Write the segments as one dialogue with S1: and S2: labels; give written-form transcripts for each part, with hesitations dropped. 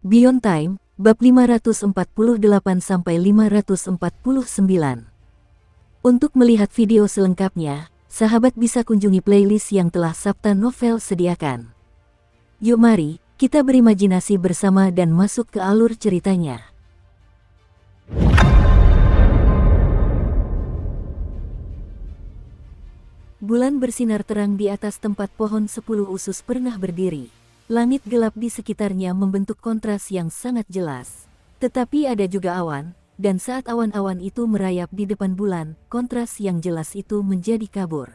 S1: Beyond Time, bab 548-549. Untuk melihat video selengkapnya, sahabat bisa kunjungi playlist yang telah Sabta Novel sediakan. Yuk mari, kita berimajinasi bersama dan masuk ke alur ceritanya. Bulan bersinar terang di atas tempat pohon 10 usus pernah berdiri. Langit gelap di sekitarnya membentuk kontras yang sangat jelas. Tetapi ada juga awan, dan saat awan-awan itu merayap di depan bulan, kontras yang jelas itu menjadi kabur.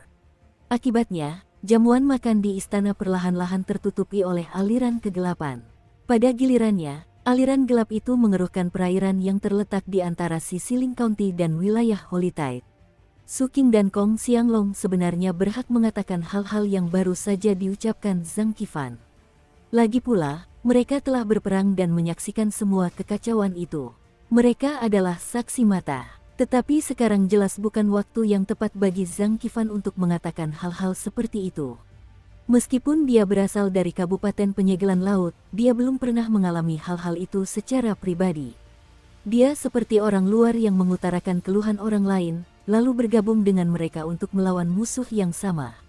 S1: Akibatnya, jamuan makan di istana perlahan-lahan tertutupi oleh aliran kegelapan. Pada gilirannya, aliran gelap itu mengeruhkan perairan yang terletak di antara Siling County dan wilayah Holytide. Su Qing dan Kong Xianglong sebenarnya berhak mengatakan hal-hal yang baru saja diucapkan Zhang Qifan. Lagi pula, mereka telah berperang dan menyaksikan semua kekacauan itu. Mereka adalah saksi mata. Tetapi sekarang jelas bukan waktu yang tepat bagi Zhang Qifan untuk mengatakan hal-hal seperti itu. Meskipun dia berasal dari Kabupaten Penyegelan Laut, dia belum pernah mengalami hal-hal itu secara pribadi. Dia seperti orang luar yang mengutarakan keluhan orang lain, lalu bergabung dengan mereka untuk melawan musuh yang sama.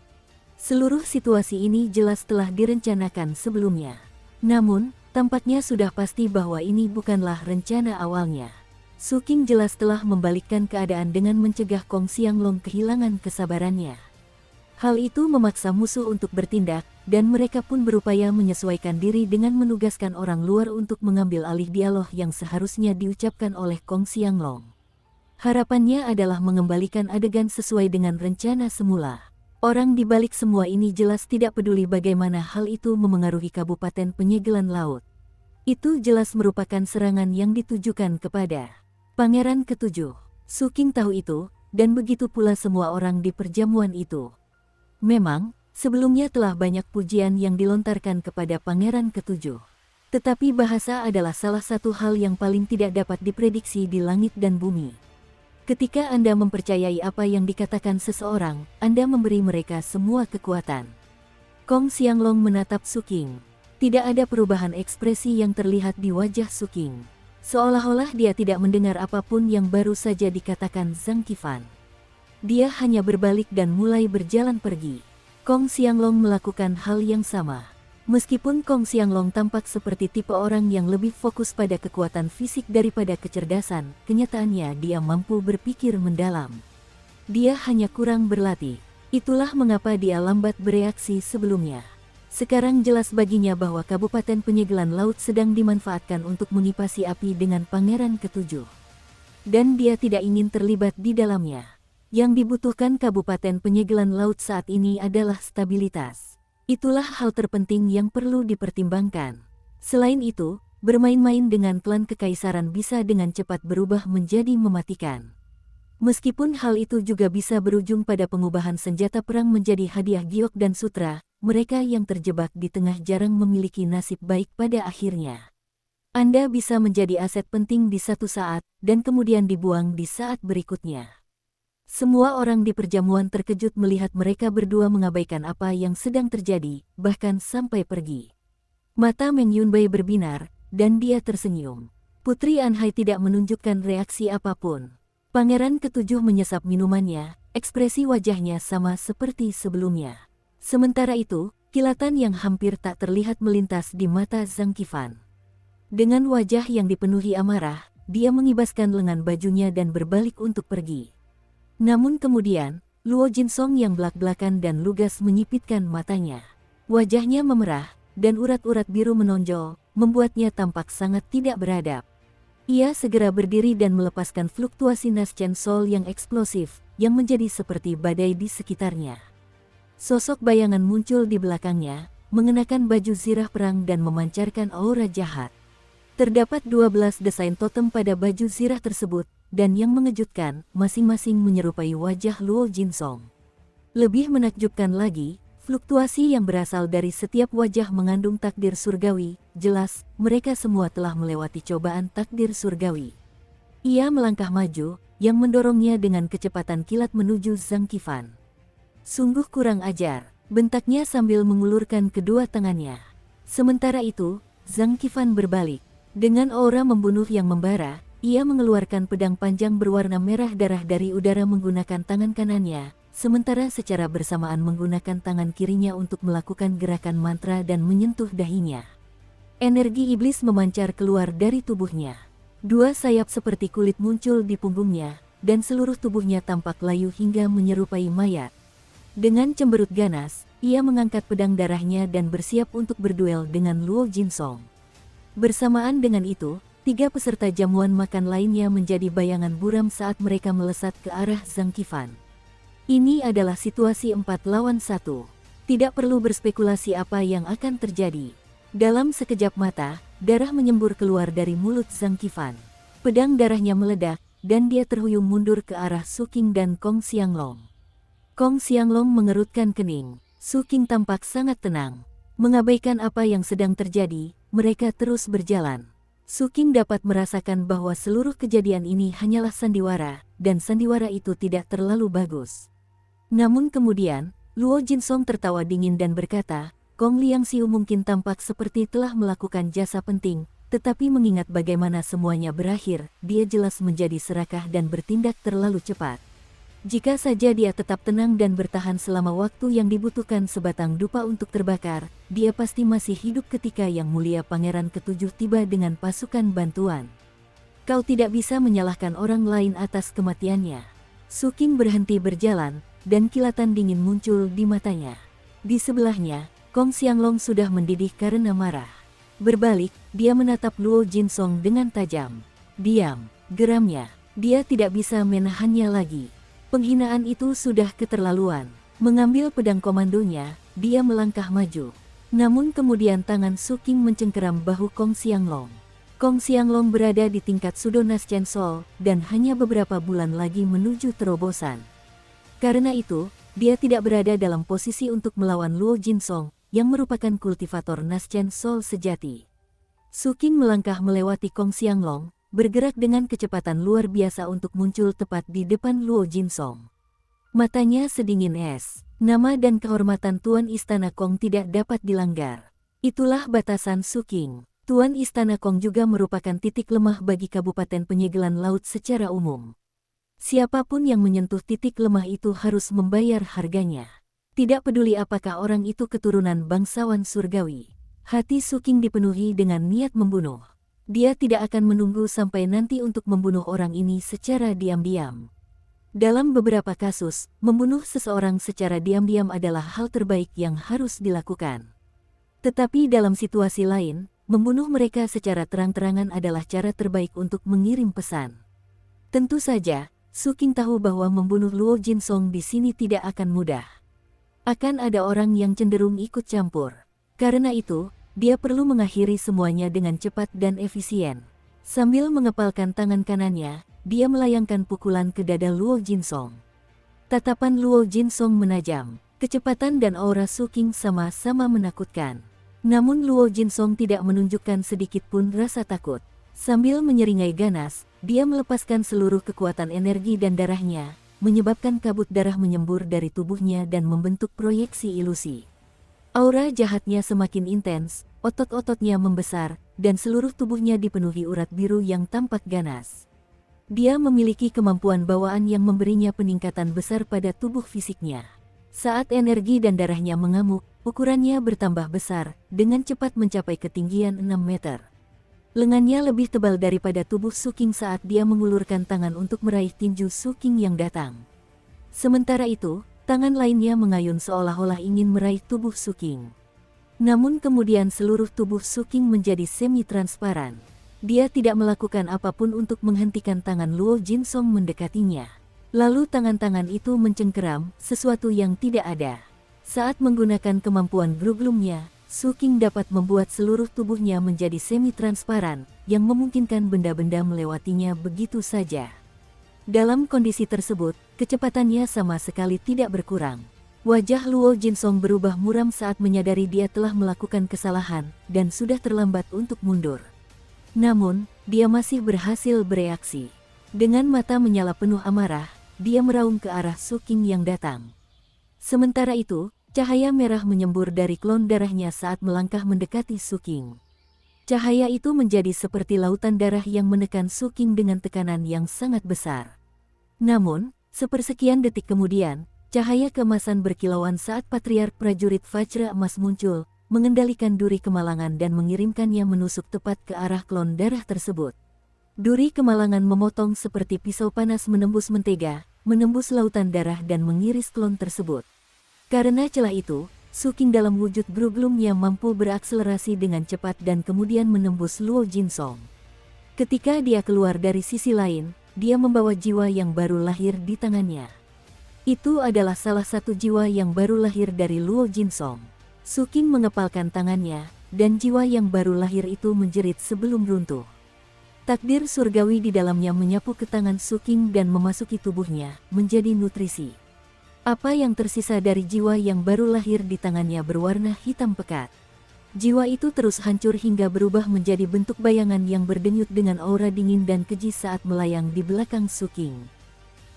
S1: Seluruh situasi ini jelas telah direncanakan sebelumnya. Namun, tampaknya sudah pasti bahwa ini bukanlah rencana awalnya. Su Qing jelas telah membalikkan keadaan dengan mencegah Kong Xianglong kehilangan kesabarannya. Hal itu memaksa musuh untuk bertindak, dan mereka pun berupaya menyesuaikan diri dengan menugaskan orang luar untuk mengambil alih dialog yang seharusnya diucapkan oleh Kong Xianglong. Harapannya adalah mengembalikan adegan sesuai dengan rencana semula. Orang di balik semua ini jelas tidak peduli bagaimana hal itu memengaruhi Kabupaten Penyegelan Laut. Itu jelas merupakan serangan yang ditujukan kepada Pangeran Ketujuh. Su Qing tahu itu, dan begitu pula semua orang di perjamuan itu. Memang, sebelumnya telah banyak pujian yang dilontarkan kepada Pangeran Ketujuh. Tetapi bahasa adalah salah satu hal yang paling tidak dapat diprediksi di langit dan bumi. Ketika Anda mempercayai apa yang dikatakan seseorang, Anda memberi mereka semua kekuatan. Kong Xianglong menatap Su Qing. Tidak ada perubahan ekspresi yang terlihat di wajah Su Qing. Seolah-olah dia tidak mendengar apapun yang baru saja dikatakan Zhang Qifan. Dia hanya berbalik dan mulai berjalan pergi. Kong Xianglong melakukan hal yang sama. Meskipun Kong Xianglong tampak seperti tipe orang yang lebih fokus pada kekuatan fisik daripada kecerdasan, kenyataannya dia mampu berpikir mendalam. Dia hanya kurang berlatih. Itulah mengapa dia lambat bereaksi sebelumnya. Sekarang jelas baginya bahwa Kabupaten Penyegelan Laut sedang dimanfaatkan untuk mengipasi api dengan Pangeran Ketujuh. Dan dia tidak ingin terlibat di dalamnya. Yang dibutuhkan Kabupaten Penyegelan Laut saat ini adalah stabilitas. Itulah hal terpenting yang perlu dipertimbangkan. Selain itu, bermain-main dengan klan kekaisaran bisa dengan cepat berubah menjadi mematikan. Meskipun hal itu juga bisa berujung pada pengubahan senjata perang menjadi hadiah giok dan sutra, mereka yang terjebak di tengah jarang memiliki nasib baik pada akhirnya. Anda bisa menjadi aset penting di satu saat, dan kemudian dibuang di saat berikutnya. Semua orang di perjamuan terkejut melihat mereka berdua mengabaikan apa yang sedang terjadi, bahkan sampai pergi. Mata Meng Yunbei berbinar, dan dia tersenyum. Putri Anhai tidak menunjukkan reaksi apapun. Pangeran Ketujuh menyesap minumannya, ekspresi wajahnya sama seperti sebelumnya. Sementara itu, kilatan yang hampir tak terlihat melintas di mata Zhang Qifan. Dengan wajah yang dipenuhi amarah, dia mengibaskan lengan bajunya dan berbalik untuk pergi. Namun kemudian, Luo Jinsong yang belak-belakan dan lugas menyipitkan matanya. Wajahnya memerah, dan urat-urat biru menonjol, membuatnya tampak sangat tidak beradab. Ia segera berdiri dan melepaskan fluktuasi Nas Chen Sol yang eksplosif, yang menjadi seperti badai di sekitarnya. Sosok bayangan muncul di belakangnya, mengenakan baju zirah perang dan memancarkan aura jahat. Terdapat 12 desain totem pada baju zirah tersebut, dan yang mengejutkan, masing-masing menyerupai wajah Luo Jinsong. Lebih menakjubkan lagi, fluktuasi yang berasal dari setiap wajah mengandung takdir surgawi. Jelas, mereka semua telah melewati cobaan takdir surgawi. Ia melangkah maju, yang mendorongnya dengan kecepatan kilat menuju Zhang Qifan. Sungguh kurang ajar, bentaknya sambil mengulurkan kedua tangannya. Sementara itu, Zhang Qifan berbalik. Dengan aura membunuh yang membara, ia mengeluarkan pedang panjang berwarna merah darah dari udara menggunakan tangan kanannya, sementara secara bersamaan menggunakan tangan kirinya untuk melakukan gerakan mantra dan menyentuh dahinya. Energi iblis memancar keluar dari tubuhnya. Dua sayap seperti kulit muncul di punggungnya, dan seluruh tubuhnya tampak layu hingga menyerupai mayat. Dengan cemberut ganas, ia mengangkat pedang darahnya dan bersiap untuk berduel dengan Luo Jinsong. Bersamaan dengan itu, 3 peserta jamuan makan lainnya menjadi bayangan buram saat mereka melesat ke arah Zhang Qifan. Ini adalah situasi 4 lawan 1. Tidak perlu berspekulasi apa yang akan terjadi. Dalam sekejap mata, darah menyembur keluar dari mulut Zhang Qifan. Pedang darahnya meledak, dan dia terhuyung mundur ke arah Su Qing dan Kong Xianglong. Kong Xianglong mengerutkan kening. Su Qing tampak sangat tenang. Mengabaikan apa yang sedang terjadi, mereka terus berjalan. Su Qing dapat merasakan bahwa seluruh kejadian ini hanyalah sandiwara, dan sandiwara itu tidak terlalu bagus. Namun kemudian, Luo Jinsong tertawa dingin dan berkata, Kong Liangxiu mungkin tampak seperti telah melakukan jasa penting, tetapi mengingat bagaimana semuanya berakhir, dia jelas menjadi serakah dan bertindak terlalu cepat. Jika saja dia tetap tenang dan bertahan selama waktu yang dibutuhkan sebatang dupa untuk terbakar, dia pasti masih hidup ketika Yang Mulia Pangeran Ketujuh tiba dengan pasukan bantuan. Kau tidak bisa menyalahkan orang lain atas kematiannya. Su Qing berhenti berjalan, dan kilatan dingin muncul di matanya. Di sebelahnya, Kong Xianglong sudah mendidih karena marah. Berbalik, dia menatap Luo Jinsong dengan tajam. Diam, geramnya. Dia tidak bisa menahannya lagi. Penghinaan itu sudah keterlaluan. Mengambil pedang komandonya, dia melangkah maju. Namun kemudian tangan Su Qing mencengkeram bahu Kong Xianglong. Kong Xianglong berada di tingkat Sudo Naschen Sol, dan hanya beberapa bulan lagi menuju terobosan. Karena itu, dia tidak berada dalam posisi untuk melawan Luo Jinsong, yang merupakan kultivator Naschen Sol sejati. Su Qing melangkah melewati Kong Xianglong, bergerak dengan kecepatan luar biasa untuk muncul tepat di depan Luo Jinsong. Matanya sedingin es. Nama dan kehormatan Tuan Istana Kong tidak dapat dilanggar. Itulah batasan Su Qing. Tuan Istana Kong juga merupakan titik lemah bagi Kabupaten Penyegelan Laut secara umum. Siapapun yang menyentuh titik lemah itu harus membayar harganya. Tidak peduli apakah orang itu keturunan bangsawan surgawi. Hati Su Qing dipenuhi dengan niat membunuh. Dia tidak akan menunggu sampai nanti untuk membunuh orang ini secara diam-diam. Dalam beberapa kasus, membunuh seseorang secara diam-diam adalah hal terbaik yang harus dilakukan. Tetapi dalam situasi lain, membunuh mereka secara terang-terangan adalah cara terbaik untuk mengirim pesan. Tentu saja, Su Qing tahu bahwa membunuh Luo Jinsong di sini tidak akan mudah. Akan ada orang yang cenderung ikut campur. Karena itu, dia perlu mengakhiri semuanya dengan cepat dan efisien. Sambil mengepalkan tangan kanannya, dia melayangkan pukulan ke dada Luo Jinsong. Tatapan Luo Jinsong menajam. Kecepatan dan aura Su Qing sama-sama menakutkan. Namun Luo Jinsong tidak menunjukkan sedikit pun rasa takut. Sambil menyeringai ganas, dia melepaskan seluruh kekuatan energi dan darahnya, menyebabkan kabut darah menyembur dari tubuhnya dan membentuk proyeksi ilusi. Aura jahatnya semakin intens, otot-ototnya membesar, dan seluruh tubuhnya dipenuhi urat biru yang tampak ganas. Dia memiliki kemampuan bawaan yang memberinya peningkatan besar pada tubuh fisiknya. Saat energi dan darahnya mengamuk, ukurannya bertambah besar, dengan cepat mencapai ketinggian 6 meter. Lengannya lebih tebal daripada tubuh Su Qing saat dia mengulurkan tangan untuk meraih tinju Su Qing yang datang. Sementara itu, tangan lainnya mengayun seolah-olah ingin meraih tubuh Su Qing. Namun kemudian seluruh tubuh Su Qing menjadi semi-transparan. Dia tidak melakukan apapun untuk menghentikan tangan Luo Jinsong mendekatinya. Lalu tangan-tangan itu mencengkeram, sesuatu yang tidak ada. Saat menggunakan kemampuan Gruglumnya, Su Qing dapat membuat seluruh tubuhnya menjadi semi-transparan, yang memungkinkan benda-benda melewatinya begitu saja. Dalam kondisi tersebut, kecepatannya sama sekali tidak berkurang. Wajah Luo Jinsong berubah muram saat menyadari dia telah melakukan kesalahan, dan sudah terlambat untuk mundur. Namun, dia masih berhasil bereaksi. Dengan mata menyala penuh amarah, dia meraung ke arah Su Qing yang datang. Sementara itu, cahaya merah menyembur dari klon darahnya saat melangkah mendekati Su Qing. Cahaya itu menjadi seperti lautan darah yang menekan Su King dengan tekanan yang sangat besar. Namun, sepersekian detik kemudian, cahaya keemasan berkilauan saat Patriark Prajurit Vajra Emas muncul, mengendalikan duri kemalangan dan mengirimkannya menusuk tepat ke arah klon darah tersebut. Duri kemalangan memotong seperti pisau panas menembus mentega, menembus lautan darah dan mengiris klon tersebut. Karena celah itu, Su King dalam wujud Bruglumnya mampu berakselerasi dengan cepat dan kemudian menembus Luo Jinsong. Ketika dia keluar dari sisi lain, dia membawa jiwa yang baru lahir di tangannya. Itu adalah salah satu jiwa yang baru lahir dari Luo Jinsong. Su King mengepalkan tangannya, dan jiwa yang baru lahir itu menjerit sebelum runtuh. Takdir surgawi di dalamnya menyapu ke tangan Su King dan memasuki tubuhnya, menjadi nutrisi. Apa yang tersisa dari jiwa yang baru lahir di tangannya berwarna hitam pekat. Jiwa itu terus hancur hingga berubah menjadi bentuk bayangan yang berdenyut dengan aura dingin dan keji saat melayang di belakang Su King.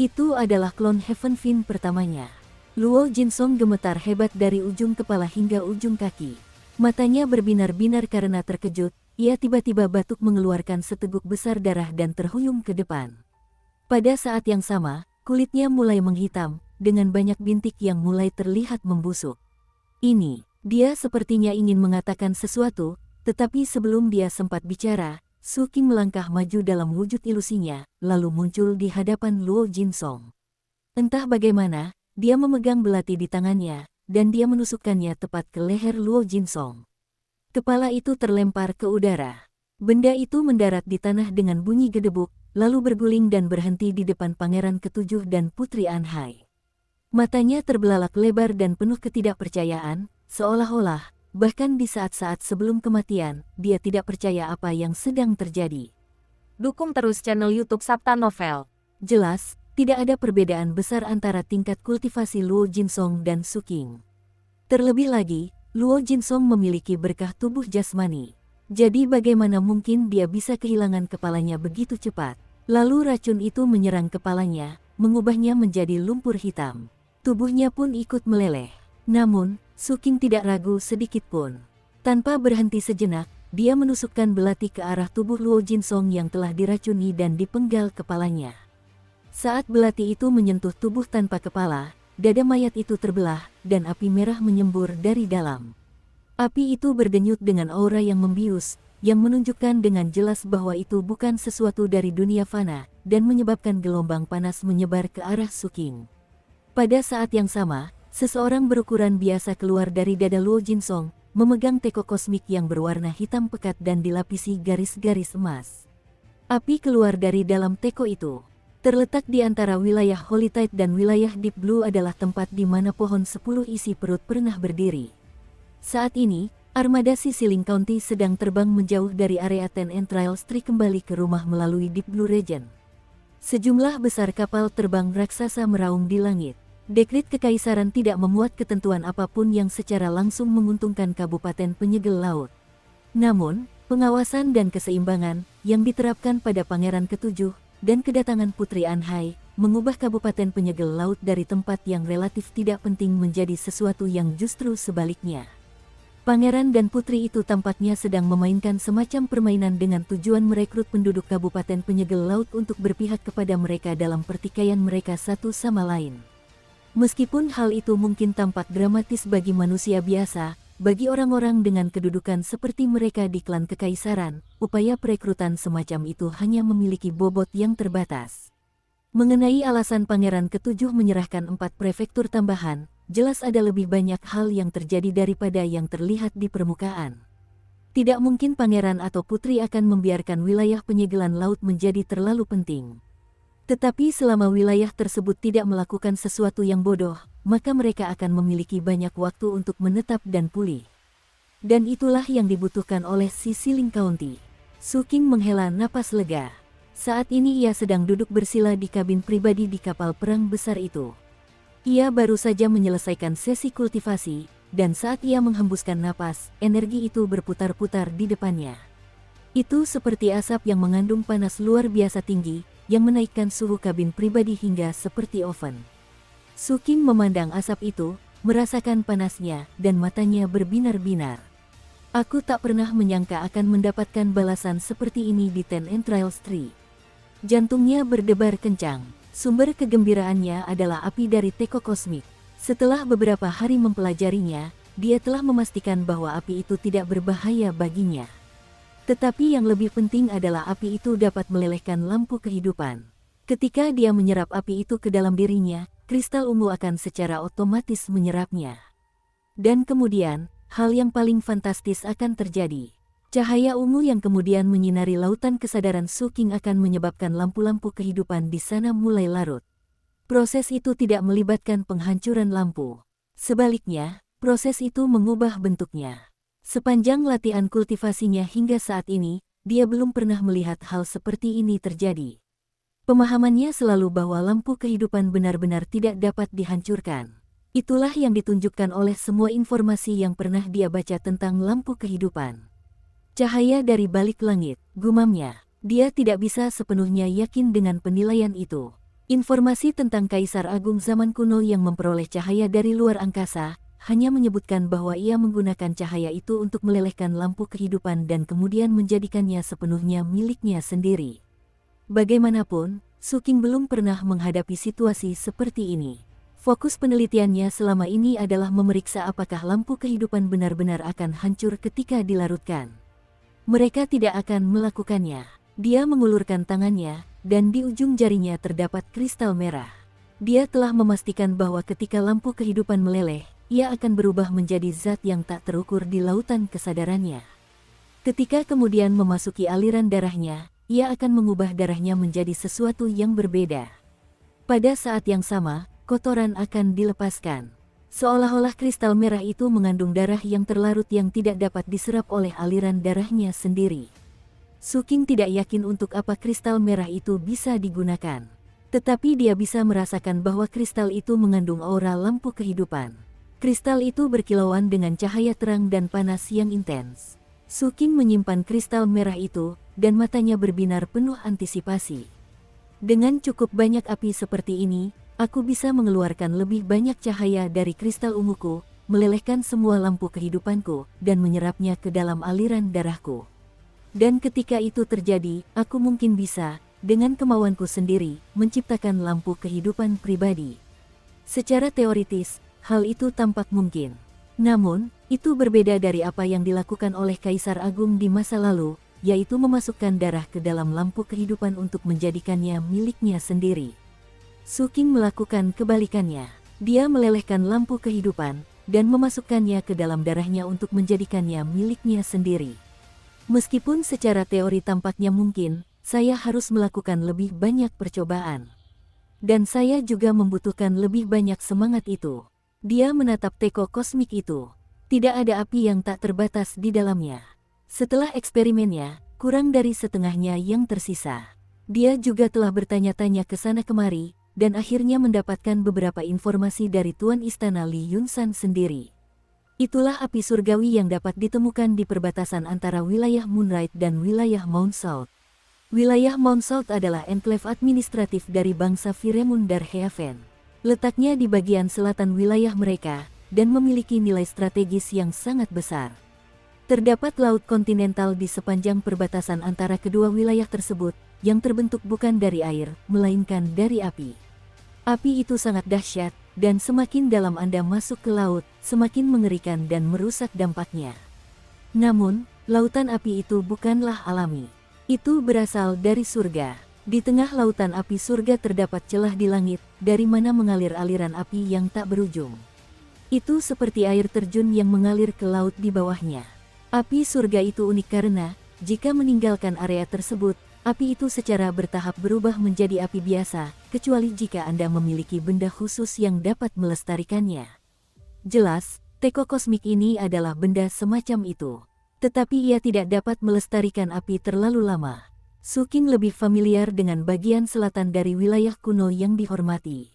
S1: Itu adalah klon Heaven Fin pertamanya. Luo Jinsong gemetar hebat dari ujung kepala hingga ujung kaki. Matanya berbinar-binar karena terkejut, ia tiba-tiba batuk mengeluarkan seteguk besar darah dan terhuyung ke depan. Pada saat yang sama, kulitnya mulai menghitam, dengan banyak bintik yang mulai terlihat membusuk. Dia sepertinya ingin mengatakan sesuatu, tetapi sebelum dia sempat bicara, Su King melangkah maju dalam wujud ilusinya, lalu muncul di hadapan Luo Jinsong. Entah bagaimana, dia memegang belati di tangannya, dan dia menusukkannya tepat ke leher Luo Jinsong. Kepala itu terlempar ke udara. Benda itu mendarat di tanah dengan bunyi gedebuk, lalu berguling dan berhenti di depan Pangeran Ketujuh dan Putri Anhai. Matanya terbelalak lebar dan penuh ketidakpercayaan, seolah-olah, bahkan di saat-saat sebelum kematian, dia tidak percaya apa yang sedang terjadi.
S2: Dukung terus channel YouTube Sabta Novel.
S1: Jelas, tidak ada perbedaan besar antara tingkat kultivasi Luo Jinsong dan Su King. Terlebih lagi, Luo Jinsong memiliki berkah tubuh jasmani. Jadi bagaimana mungkin dia bisa kehilangan kepalanya begitu cepat? Lalu racun itu menyerang kepalanya, mengubahnya menjadi lumpur hitam. Tubuhnya pun ikut meleleh. Namun, Su King tidak ragu sedikit pun. Tanpa berhenti sejenak, dia menusukkan belati ke arah tubuh Luo Jinsong yang telah diracuni dan dipenggal kepalanya. Saat belati itu menyentuh tubuh tanpa kepala, dada mayat itu terbelah, dan api merah menyembur dari dalam. Api itu berdenyut dengan aura yang membius, yang menunjukkan dengan jelas bahwa itu bukan sesuatu dari dunia fana, dan menyebabkan gelombang panas menyebar ke arah Su King. Pada saat yang sama, seseorang berukuran biasa keluar dari dada Luo Jinsong, memegang teko kosmik yang berwarna hitam pekat dan dilapisi garis-garis emas. Api keluar dari dalam teko itu. Terletak di antara wilayah Holy Tide dan wilayah Deep Blue adalah tempat di mana pohon 10 isi perut pernah berdiri. Saat ini, armada Sisiling County sedang terbang menjauh dari area Ten Entrails Tree kembali ke rumah melalui Deep Blue Region. Sejumlah besar kapal terbang raksasa meraung di langit. Dekrit kekaisaran tidak memuat ketentuan apapun yang secara langsung menguntungkan Kabupaten Penyegel Laut. Namun, pengawasan dan keseimbangan yang diterapkan pada Pangeran Ketujuh dan kedatangan Putri Anhai mengubah Kabupaten Penyegel Laut dari tempat yang relatif tidak penting menjadi sesuatu yang justru sebaliknya. Pangeran dan putri itu tampaknya sedang memainkan semacam permainan dengan tujuan merekrut penduduk Kabupaten Penyegel Laut untuk berpihak kepada mereka dalam pertikaian mereka satu sama lain. Meskipun hal itu mungkin tampak dramatis bagi manusia biasa, bagi orang-orang dengan kedudukan seperti mereka di klan kekaisaran, upaya perekrutan semacam itu hanya memiliki bobot yang terbatas. Mengenai alasan Pangeran Ketujuh menyerahkan 4 prefektur tambahan, jelas ada lebih banyak hal yang terjadi daripada yang terlihat di permukaan. Tidak mungkin pangeran atau putri akan membiarkan wilayah penyegelan laut menjadi terlalu penting. Tetapi selama wilayah tersebut tidak melakukan sesuatu yang bodoh, maka mereka akan memiliki banyak waktu untuk menetap dan pulih. Dan itulah yang dibutuhkan oleh Sisiling County. Su King menghela napas lega. Saat ini ia sedang duduk bersila di kabin pribadi di kapal perang besar itu. Ia baru saja menyelesaikan sesi kultivasi, dan saat ia menghembuskan napas, energi itu berputar-putar di depannya. Itu seperti asap yang mengandung panas luar biasa tinggi, yang menaikkan suhu kabin pribadi hingga seperti oven. Su King memandang asap itu, merasakan panasnya, dan matanya berbinar-binar. Aku tak pernah menyangka akan mendapatkan balasan seperti ini di Ten Entrails Tree. Jantungnya berdebar kencang. Sumber kegembiraannya adalah api dari teko kosmik. Setelah beberapa hari mempelajarinya, dia telah memastikan bahwa api itu tidak berbahaya baginya. Tetapi yang lebih penting adalah api itu dapat melelehkan lampu kehidupan. Ketika dia menyerap api itu ke dalam dirinya, kristal ungu akan secara otomatis menyerapnya. Dan kemudian, hal yang paling fantastis akan terjadi. Cahaya ungu yang kemudian menyinari lautan kesadaran Su King akan menyebabkan lampu-lampu kehidupan di sana mulai larut. Proses itu tidak melibatkan penghancuran lampu. Sebaliknya, proses itu mengubah bentuknya. Sepanjang latihan kultivasinya hingga saat ini, dia belum pernah melihat hal seperti ini terjadi. Pemahamannya selalu bahwa lampu kehidupan benar-benar tidak dapat dihancurkan. Itulah yang ditunjukkan oleh semua informasi yang pernah dia baca tentang lampu kehidupan. Cahaya dari balik langit, gumamnya. Dia tidak bisa sepenuhnya yakin dengan penilaian itu. Informasi tentang Kaisar Agung zaman kuno yang memperoleh cahaya dari luar angkasa, hanya menyebutkan bahwa ia menggunakan cahaya itu untuk melelehkan lampu kehidupan dan kemudian menjadikannya sepenuhnya miliknya sendiri. Bagaimanapun, Su King belum pernah menghadapi situasi seperti ini. Fokus penelitiannya selama ini adalah memeriksa apakah lampu kehidupan benar-benar akan hancur ketika dilarutkan. Mereka tidak akan melakukannya. Dia mengulurkan tangannya, dan di ujung jarinya terdapat kristal merah. Dia telah memastikan bahwa ketika lampu kehidupan meleleh, ia akan berubah menjadi zat yang tak terukur di lautan kesadarannya. Ketika kemudian memasuki aliran darahnya, ia akan mengubah darahnya menjadi sesuatu yang berbeda. Pada saat yang sama, kotoran akan dilepaskan. Seolah-olah kristal merah itu mengandung darah yang terlarut yang tidak dapat diserap oleh aliran darahnya sendiri. Su King tidak yakin untuk apa kristal merah itu bisa digunakan. Tetapi dia bisa merasakan bahwa kristal itu mengandung aura lampu kehidupan. Kristal itu berkilauan dengan cahaya terang dan panas yang intens. Su King menyimpan kristal merah itu, dan matanya berbinar penuh antisipasi. Dengan cukup banyak api seperti ini, aku bisa mengeluarkan lebih banyak cahaya dari kristal unguku, melelehkan semua lampu kehidupanku, dan menyerapnya ke dalam aliran darahku. Dan ketika itu terjadi, aku mungkin bisa, dengan kemauanku sendiri, menciptakan lampu kehidupan pribadi. Secara teoritis, hal itu tampak mungkin. Namun, itu berbeda dari apa yang dilakukan oleh Kaisar Agung di masa lalu, yaitu memasukkan darah ke dalam lampu kehidupan untuk menjadikannya miliknya sendiri. Su King melakukan kebalikannya. Dia melelehkan lampu kehidupan, dan memasukkannya ke dalam darahnya untuk menjadikannya miliknya sendiri. Meskipun secara teori tampaknya mungkin, saya harus melakukan lebih banyak percobaan. Dan saya juga membutuhkan lebih banyak semangat itu. Dia menatap teko kosmik itu. Tidak ada api yang tak terbatas di dalamnya. Setelah eksperimennya, kurang dari setengahnya yang tersisa. Dia juga telah bertanya-tanya ke sana kemari, dan akhirnya mendapatkan beberapa informasi dari Tuan Istana Li Yunsan sendiri. Itulah api surgawi yang dapat ditemukan di perbatasan antara wilayah Moonlight dan wilayah Mount Salt. Wilayah Mount Salt adalah enklave administratif dari bangsa Firemun Darheaven. Letaknya di bagian selatan wilayah mereka, dan memiliki nilai strategis yang sangat besar. Terdapat laut kontinental di sepanjang perbatasan antara kedua wilayah tersebut, yang terbentuk bukan dari air, melainkan dari api. Api itu sangat dahsyat, dan semakin dalam Anda masuk ke laut, semakin mengerikan dan merusak dampaknya. Namun, lautan api itu bukanlah alami. Itu berasal dari surga. Di tengah lautan api surga terdapat celah di langit, dari mana mengalir aliran api yang tak berujung. Itu seperti air terjun yang mengalir ke laut di bawahnya. Api surga itu unik karena, jika meninggalkan area tersebut, api itu secara bertahap berubah menjadi api biasa, kecuali jika Anda memiliki benda khusus yang dapat melestarikannya. Jelas, teko kosmik ini adalah benda semacam itu. Tetapi ia tidak dapat melestarikan api terlalu lama. Su King lebih familiar dengan bagian selatan dari wilayah kuno yang dihormati.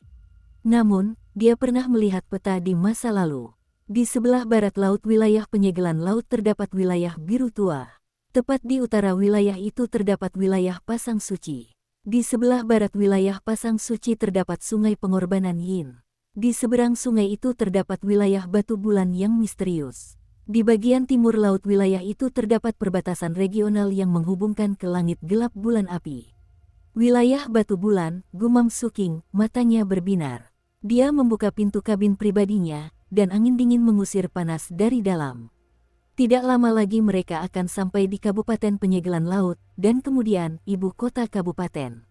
S1: Namun, dia pernah melihat peta di masa lalu. Di sebelah barat laut wilayah penyegelan laut terdapat wilayah biru tua. Tepat di utara wilayah itu terdapat wilayah pasang suci. Di sebelah barat wilayah pasang suci terdapat sungai pengorbanan Yin. Di seberang sungai itu terdapat wilayah batu bulan yang misterius. Di bagian timur laut wilayah itu terdapat perbatasan regional yang menghubungkan ke langit gelap bulan api. Wilayah batu bulan, gumam Suking, matanya berbinar. Dia membuka pintu kabin pribadinya, dan angin dingin mengusir panas dari dalam. Tidak lama lagi mereka akan sampai di Kabupaten Penyegelan Laut, dan kemudian ibu kota kabupaten.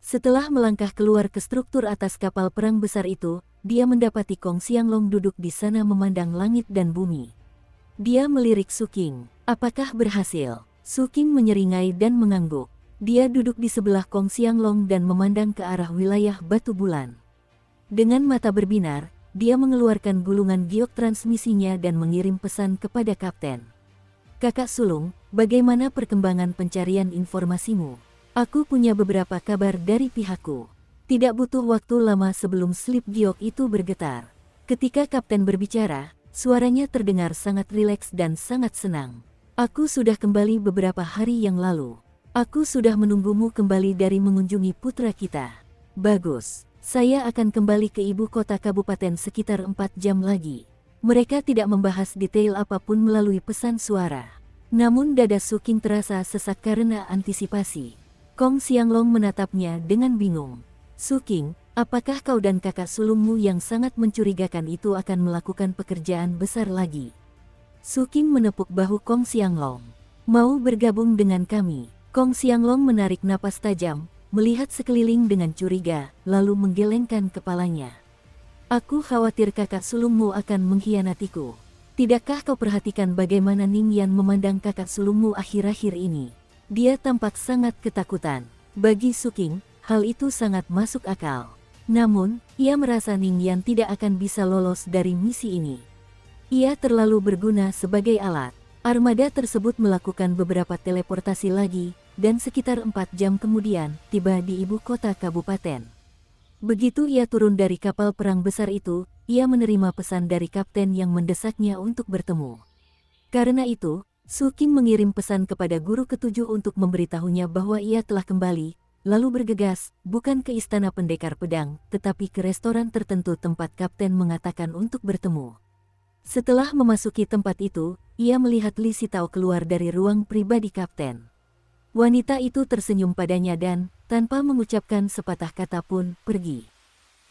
S1: Setelah melangkah keluar ke struktur atas kapal perang besar itu, dia mendapati Kong Xianglong duduk di sana memandang langit dan bumi. Dia melirik Suking. Apakah berhasil? Suking menyeringai dan mengangguk. Dia duduk di sebelah Kong Xianglong dan memandang ke arah wilayah batu bulan. Dengan mata berbinar, dia mengeluarkan gulungan giok transmisinya dan mengirim pesan kepada kapten. Kakak sulung, bagaimana perkembangan pencarian informasimu? Aku punya beberapa kabar dari pihakku. Tidak butuh waktu lama sebelum slip giok itu bergetar. Ketika kapten berbicara, suaranya terdengar sangat rileks dan sangat senang. Aku sudah kembali beberapa hari yang lalu. Aku sudah menunggumu kembali dari mengunjungi putra kita. Bagus. Saya akan kembali ke ibu kota kabupaten sekitar 4 jam lagi. Mereka tidak membahas detail apapun melalui pesan suara. Namun dada Suking terasa sesak karena antisipasi. Kong Xianglong menatapnya dengan bingung. Suking, apakah kau dan kakak sulungmu yang sangat mencurigakan itu akan melakukan pekerjaan besar lagi? Suking menepuk bahu Kong Xianglong. Mau bergabung dengan kami? Kong Xianglong menarik napas tajam, melihat sekeliling dengan curiga, lalu menggelengkan kepalanya. Aku khawatir kakak sulungmu akan mengkhianatiku. Tidakkah kau perhatikan bagaimana Ning Yan memandang kakak sulungmu akhir-akhir ini? Dia tampak sangat ketakutan. Bagi Suking, hal itu sangat masuk akal. Namun, ia merasa Ning Yan tidak akan bisa lolos dari misi ini. Ia terlalu berguna sebagai alat. Armada tersebut melakukan beberapa teleportasi lagi, dan sekitar 4 jam kemudian, tiba di ibu kota kabupaten. Begitu ia turun dari kapal perang besar itu, ia menerima pesan dari kapten yang mendesaknya untuk bertemu. Karena itu, Suking mengirim pesan kepada guru ketujuh untuk memberitahunya bahwa ia telah kembali, lalu bergegas, bukan ke istana pendekar pedang, tetapi ke restoran tertentu tempat kapten mengatakan untuk bertemu. Setelah memasuki tempat itu, ia melihat Li Sitao keluar dari ruang pribadi kapten. Wanita itu tersenyum padanya dan, tanpa mengucapkan sepatah kata pun, pergi.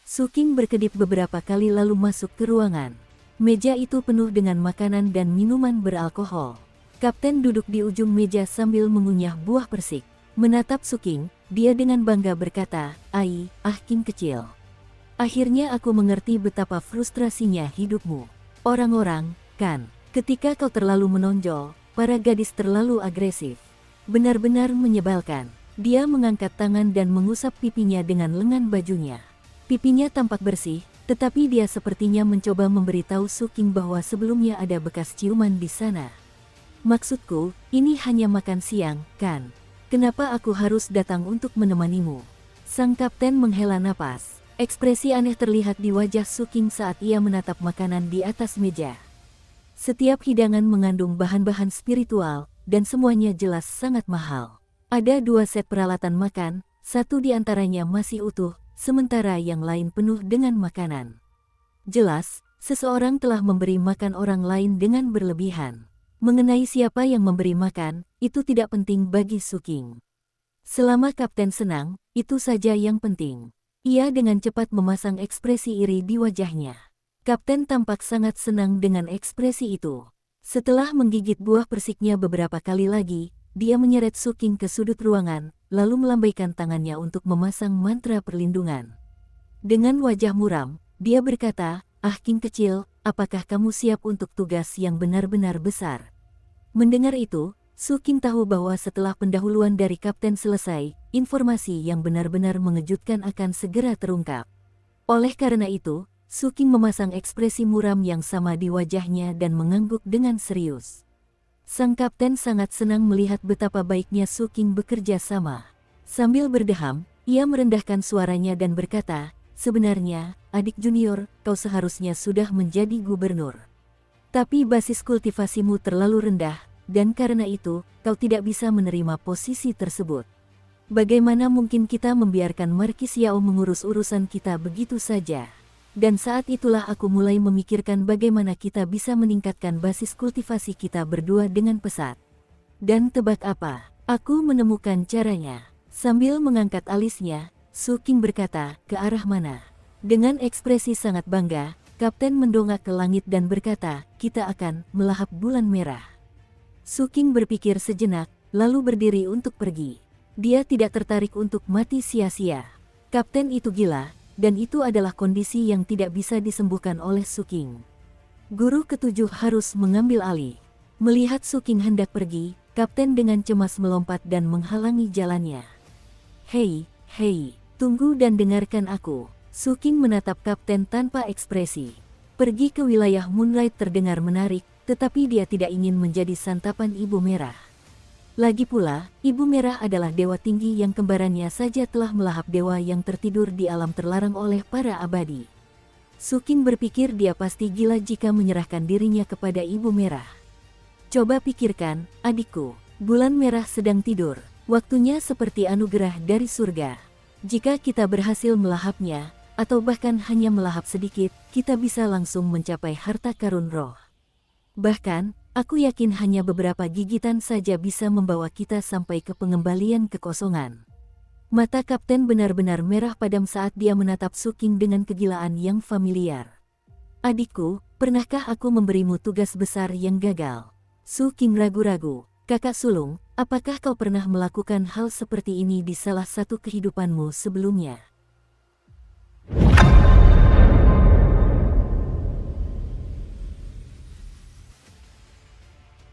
S1: Suking berkedip beberapa kali lalu masuk ke ruangan. Meja itu penuh dengan makanan dan minuman beralkohol. Kapten duduk di ujung meja sambil mengunyah buah persik. Menatap Suking, dia dengan bangga berkata, "Ai, King kecil. Akhirnya aku mengerti betapa frustrasinya hidupmu. Orang-orang, kan, ketika kau terlalu menonjol, para gadis terlalu agresif. Benar-benar menyebalkan." Dia mengangkat tangan dan mengusap pipinya dengan lengan bajunya. Pipinya tampak bersih, tetapi dia sepertinya mencoba memberitahu Suking bahwa sebelumnya ada bekas ciuman di sana. "Maksudku, ini hanya makan siang, kan? Kenapa aku harus datang untuk menemanimu?" Sang kapten menghela napas. Ekspresi aneh terlihat di wajah Suking saat ia menatap makanan di atas meja. Setiap hidangan mengandung bahan-bahan spiritual, dan semuanya jelas sangat mahal. Ada 2 set peralatan makan, satu di antaranya masih utuh, sementara yang lain penuh dengan makanan. Jelas, seseorang telah memberi makan orang lain dengan berlebihan. Mengenai siapa yang memberi makan, itu tidak penting bagi Suking. Selama kapten senang, itu saja yang penting. Ia dengan cepat memasang ekspresi iri di wajahnya. Kapten tampak sangat senang dengan ekspresi itu. Setelah menggigit buah persiknya beberapa kali lagi, dia menyeret Suking ke sudut ruangan, lalu melambaikan tangannya untuk memasang mantra perlindungan. Dengan wajah muram, dia berkata, King kecil, apakah kamu siap untuk tugas yang benar-benar besar?" Mendengar itu, Suking tahu bahwa setelah pendahuluan dari kapten selesai, informasi yang benar-benar mengejutkan akan segera terungkap. Oleh karena itu, Suking memasang ekspresi muram yang sama di wajahnya dan mengangguk dengan serius. Sang kapten sangat senang melihat betapa baiknya Suking bekerja sama. Sambil berdeham, ia merendahkan suaranya dan berkata, "Sebenarnya, adik junior, kau seharusnya sudah menjadi gubernur. Tapi basis kultivasimu terlalu rendah, dan karena itu, kau tidak bisa menerima posisi tersebut. Bagaimana mungkin kita membiarkan Marquis Xiao mengurus urusan kita begitu saja?" Dan saat itulah aku mulai memikirkan bagaimana kita bisa meningkatkan basis kultivasi kita berdua dengan pesat. Dan tebak apa? Aku menemukan caranya. Sambil mengangkat alisnya, Su King berkata, "Ke arah mana?" Dengan ekspresi sangat bangga, Kapten mendongak ke langit dan berkata, "Kita akan melahap bulan merah." Su King berpikir sejenak, lalu berdiri untuk pergi. Dia tidak tertarik untuk mati sia-sia. Kapten itu gila, dan itu adalah kondisi yang tidak bisa disembuhkan oleh Su King. Guru ketujuh harus mengambil alih. Melihat Su King hendak pergi, Kapten dengan cemas melompat dan menghalangi jalannya. "Hei, tunggu dan dengarkan aku." Su King menatap Kapten tanpa ekspresi. Pergi ke wilayah Moonlight terdengar menarik, tetapi dia tidak ingin menjadi santapan Ibu Merah. Lagi pula, Ibu Merah adalah dewa tinggi yang kembarannya saja telah melahap dewa yang tertidur di alam terlarang oleh para abadi. Su King berpikir dia pasti gila jika menyerahkan dirinya kepada Ibu Merah. Coba pikirkan, adikku, bulan merah sedang tidur. Waktunya seperti anugerah dari surga. Jika kita berhasil melahapnya, atau bahkan hanya melahap sedikit, kita bisa langsung mencapai harta karun roh. Bahkan, aku yakin hanya beberapa gigitan saja bisa membawa kita sampai ke pengembalian kekosongan. Mata Kapten benar-benar merah padam saat dia menatap Su King dengan kegilaan yang familiar. "Adikku, pernahkah aku memberimu tugas besar yang gagal?" Su King ragu-ragu. "Kakak sulung, apakah kau pernah melakukan hal seperti ini di salah satu kehidupanmu sebelumnya?"